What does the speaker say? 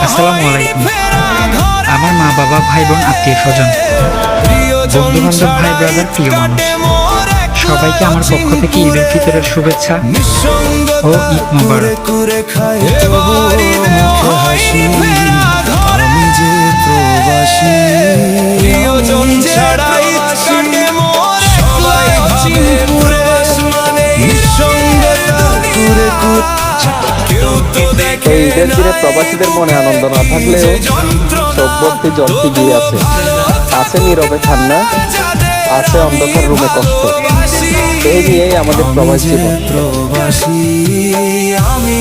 আসসালামু আলাইকুম। আমার মা বাবা ভাই বোন আত্মীয় স্বজন বন্ধু বান্ধব ভাই ব্রাদার প্রিয় মানুষ সবাইকে আমার পক্ষ থেকে ঈদুল ফিতরের শুভেচ্ছা ও ঈদ মোবারক। আমি যে প্রবাসী প্রিয়জন ছাড়া সবাই ভাবে প্রবাস মানে নিঃসঙ্গতা কুরে কেউ তো দেখে ঈদের দিনে প্রবাসীদের মনে আনন্দ না থাকলেও চোখ ভর্তি জল গিয়ে আছে। আছে নীরবে কান্না, আছে অন্ধকার রুমে কষ্ট। এই নিয়েই আমাদের প্রবাস জীবন। প্রবাসী আমি